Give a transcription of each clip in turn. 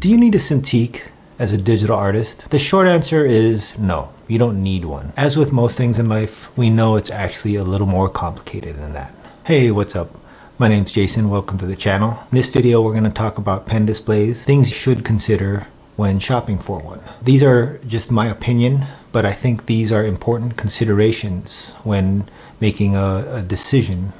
Do you need a Cintiq as a digital artist? The short answer is no, you don't need one. As with most things in life, we know it's actually a little more complicated than that. Hey, what's up? My name's Jason, welcome to the channel. In this video, we're going to talk about pen displays, things you should consider when shopping for one. These are just my opinion, but I think these are important considerations when making a decision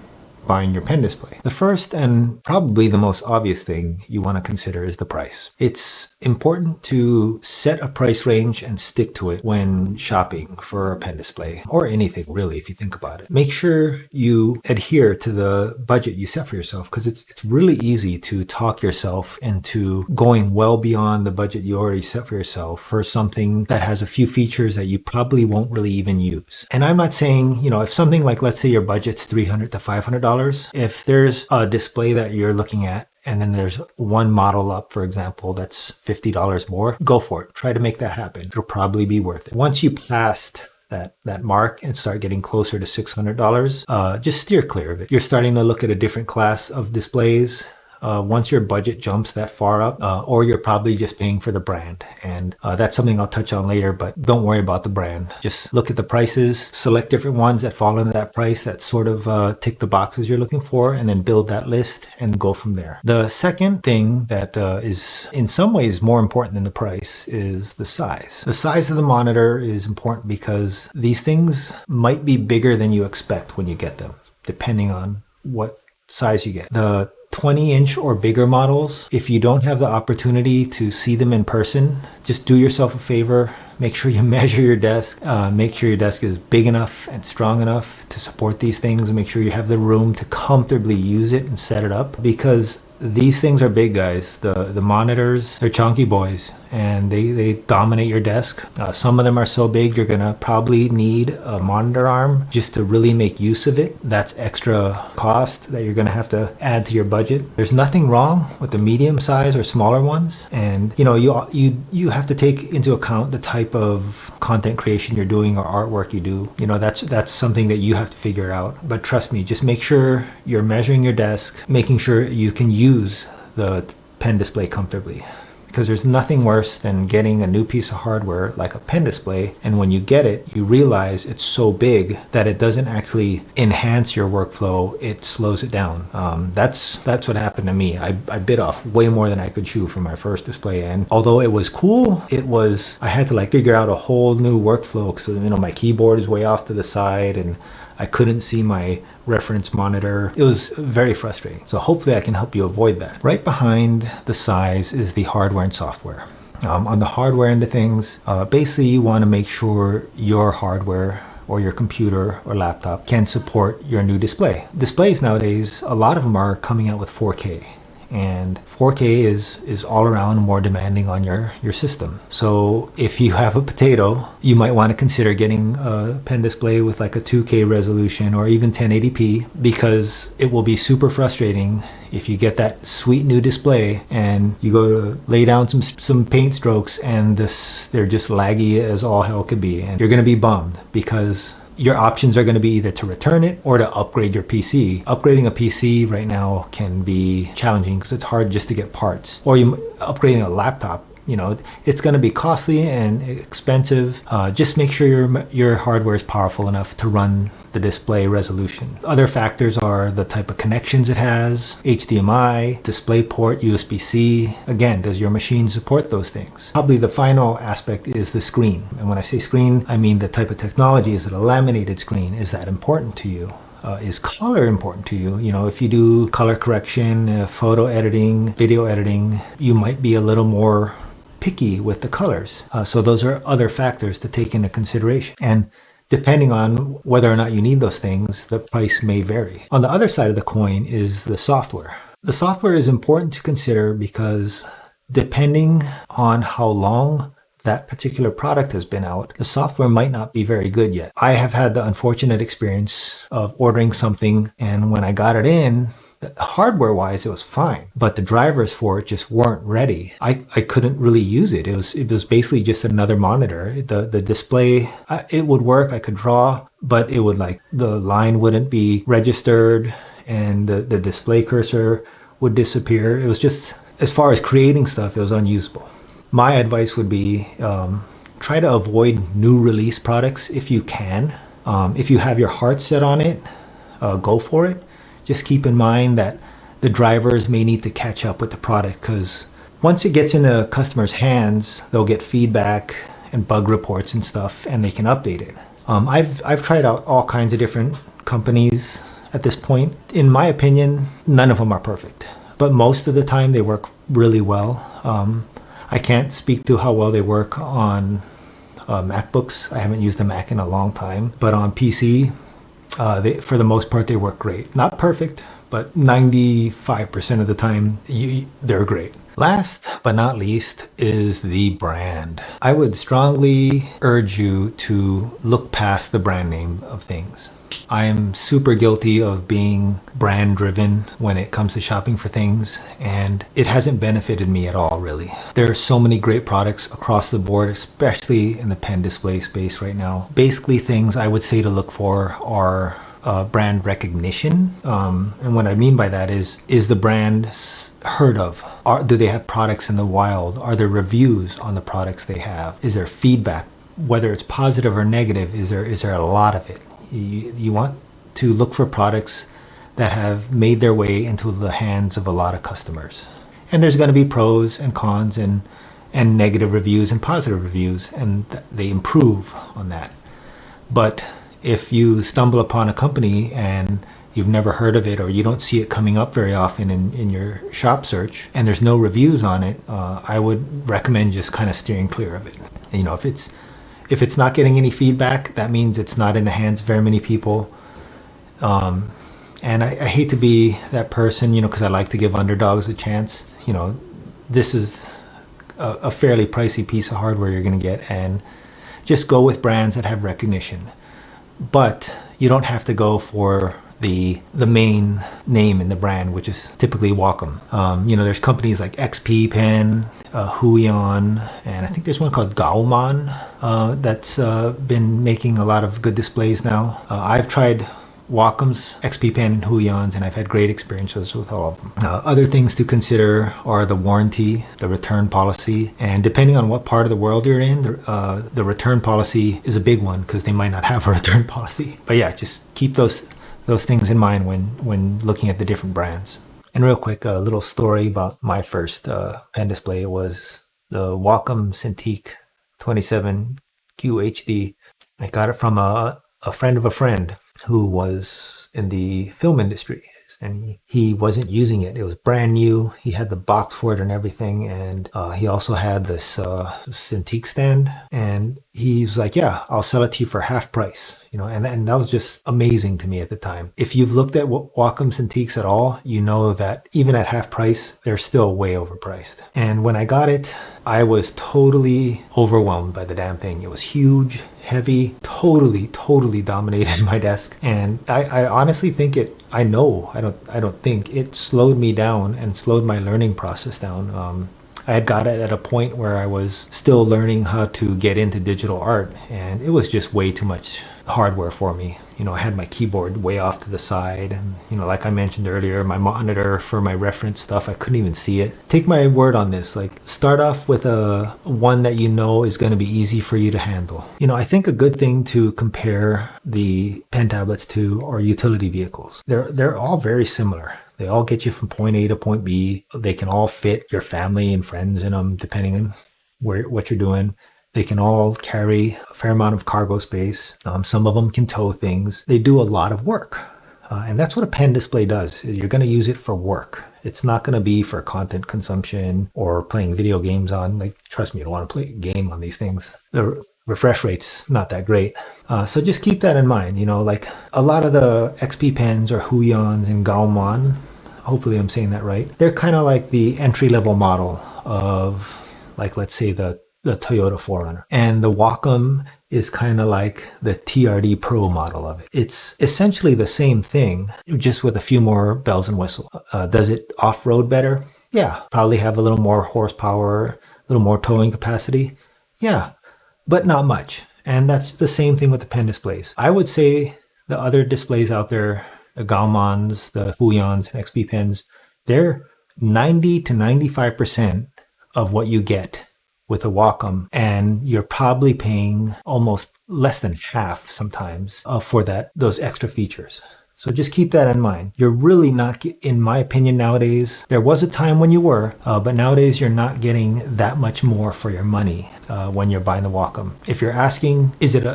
buying your pen display. The first and probably the most obvious thing you want to consider is the price. It's important to set a price range and stick to it when shopping for a pen display, or anything really if you think about it. Make sure you adhere to the budget you set for yourself, because it's really easy to talk yourself into going well beyond the budget you already set for yourself for something that has a few features that you probably won't really even use. And I'm not saying, if something like, let's say your budget's $300 to $500, if there's a display that you're looking at and then there's one model up, for example, that's $50 more, go for it. Try to make that happen. It'll probably be worth it. Once you passed that mark and start getting closer to $600, just steer clear of it. You're starting to look at a different class of displays. Once your budget jumps that far up, or you're probably just paying for the brand. And that's something I'll touch on later, but don't worry about the brand. Just look at the prices, select different ones that fall into that price that sort of tick the boxes you're looking for, and then build that list and go from there. The second thing that is in some ways more important than the price is the size. The size of the monitor is important because these things might be bigger than you expect when you get them, depending on what size you get. The 20-inch or bigger models, if you don't have the opportunity to see them in person, just do yourself a favor. Make sure you measure your desk. Make sure your desk is big enough and strong enough to support these things. Make sure you have the room to comfortably use it and set it up, because these things are big, guys. The monitors, they're chunky boys, and they dominate your desk. Some of them are so big you're gonna probably need a monitor arm just to really make use of it. That's extra cost that you're gonna have to add to your budget. There's nothing wrong with the medium size or smaller ones, and you have to take into account the type of content creation you're doing or artwork you do. That's something that you have to figure out. But trust me, just make sure you're measuring your desk, making sure you can use the pen display comfortably. Because there's nothing worse than getting a new piece of hardware like a pen display, and when you get it, you realize it's so big that it doesn't actually enhance your workflow, it slows it down. That's what happened to me. I bit off way more than I could chew from my first display, and although it was cool, I had to figure out a whole new workflow, because my keyboard is way off to the side and I couldn't see my reference monitor. It was very frustrating. So hopefully I can help you avoid that. Right behind the size is the hardware and software. On the hardware end of things, basically you want to make sure your hardware or your computer or laptop can support your new display. Displays nowadays, a lot of them are coming out with 4K. And 4K is all around more demanding on your system. So if you have a potato, you might want to consider getting a pen display with a 2K resolution or even 1080p, because it will be super frustrating if you get that sweet new display and you go to lay down some paint strokes and they're just laggy as all hell could be, and you're going to be bummed, because your options are going to be either to return it or to upgrade your PC. Upgrading a PC right now can be challenging because it's hard just to get parts. Or upgrading a laptop, it's going to be costly and expensive. Just make sure your hardware is powerful enough to run the display resolution. Other factors are the type of connections it has, HDMI, DisplayPort, USB-C. Again, does your machine support those things? Probably the final aspect is the screen. And when I say screen, I mean the type of technology. Is it a laminated screen? Is that important to you? Is color important to you? If you do color correction, photo editing, video editing, you might be a little more picky with the colors. So those are other factors to take into consideration. And depending on whether or not you need those things, the price may vary. On the other side of the coin is the software. The software is important to consider because depending on how long that particular product has been out, the software might not be very good yet. I have had the unfortunate experience of ordering something, and when I got it in, hardware wise it was fine, but the drivers for it just weren't ready. I couldn't really use it. It was basically just another monitor. The display, it would work, I could draw, but it would the line wouldn't be registered and the display cursor would disappear. It was just as far as creating stuff, it was unusable. My advice would be try to avoid new release products if you can. If you have your heart set on it, go for it. Just keep in mind that the drivers may need to catch up with the product, because once it gets into customers' hands, they'll get feedback and bug reports and stuff, and they can update it. I've tried out all kinds of different companies at this point. In my opinion, none of them are perfect, but most of the time they work really well. I can't speak to how well they work on MacBooks. I haven't used a Mac in a long time, but on PC, for the most part, they work great. Not perfect, but 95% of the time, they're great. Last but not least is the brand. I would strongly urge you to look past the brand name of things. I am super guilty of being brand driven when it comes to shopping for things, and it hasn't benefited me at all, really. There are so many great products across the board, especially in the pen display space right now. Basically, things I would say to look for are brand recognition. And what I mean by that is the brand heard of? Do they have products in the wild? Are there reviews on the products they have? Is there feedback? Whether it's positive or negative, is there a lot of it? You want to look for products that have made their way into the hands of a lot of customers. And there's going to be pros and cons and negative reviews and positive reviews, and they improve on that. But if you stumble upon a company and you've never heard of it, or you don't see it coming up very often in your shop search, and there's no reviews on it, I would recommend just kind of steering clear of it. You know, if it's not getting any feedback, that means it's not in the hands of very many people. And I hate to be that person, you know, because I like to give underdogs a chance. You know, this is a fairly pricey piece of hardware you're going to get, and just go with brands that have recognition. But you don't have to go for the main name in the brand, which is typically Wacom. You know, there's companies like XP Pen, Huion, and I think there's one called Gaoman that's been making a lot of good displays now. I've tried Wacom's, XP Pen, and Huion's, and I've had great experiences with all of them. Other things to consider are the warranty, the return policy, and depending on what part of the world you're in, the return policy is a big one, because they might not have a return policy. But yeah, just keep those things in mind when looking at the different brands. And real quick, a little story about my first pen display. It was the Wacom Cintiq 27 QHD. I got it from a friend of a friend who was in the film industry, and he wasn't using it. It was brand new. He had the box for it and everything, and he also had this Cintiq stand, and he was like, yeah, I'll sell it to you for half price. You know, and that was just amazing to me at the time. If you've looked at Wacom Cintiqs at all, you know that even at half price, they're still way overpriced. And when I got it, I was totally overwhelmed by the damn thing. It was huge, heavy, totally dominated my desk. And I honestly think I don't think it slowed me down and slowed my learning process down. I had got it at a point where I was still learning how to get into digital art, and it was just way too much hardware for me. You know, I had my keyboard way off to the side, and, you know, like I mentioned earlier, my monitor for my reference stuff, I couldn't even see it. Take my word on this, like, start off with one that you know is going to be easy for you to handle. You know, I think a good thing to compare the pen tablets to are utility vehicles. They're all very similar. They all get you from point A to point B. They can all fit your family and friends in them, depending on what you're doing. They can all carry a fair amount of cargo space. Some of them can tow things. They do a lot of work. And that's what a pen display does. You're going to use it for work. It's not going to be for content consumption or playing video games on. Like, trust me, you don't want to play a game on these things. The refresh rate's not that great. So just keep that in mind. You know, like a lot of the XP pens or Huions and Gaoman, hopefully I'm saying that right, they're kind of like the entry-level model of, like, let's say the Toyota 4Runner. And the Wacom is kind of like the TRD Pro model of it. It's essentially the same thing, just with a few more bells and whistles. Does it off-road better? Yeah. Probably have a little more horsepower, a little more towing capacity? Yeah, but not much. And that's the same thing with the pen displays. I would say the other displays out there, the Gaomans, the Huions, and XP pens, they're 90 to 95% of what you get with a Wacom, and you're probably paying almost less than half sometimes for those extra features. So just keep that in mind. You're really not, in my opinion nowadays, there was a time when you were, but nowadays you're not getting that much more for your money when you're buying the Wacom. If you're asking, is it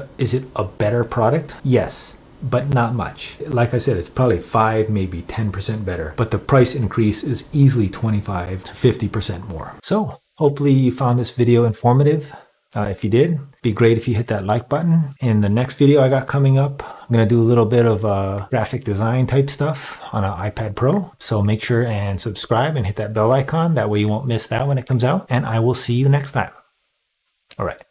a better product? Yes, but not much. Like I said, it's probably 5, maybe 10% better, but the price increase is easily 25 to 50% more. So hopefully you found this video informative. If you did, it'd be great if you hit that like button. In the next video I got coming up, I'm going to do a little bit of graphic design type stuff on an iPad Pro. So make sure and subscribe and hit that bell icon. That way you won't miss that when it comes out. And I will see you next time. All right.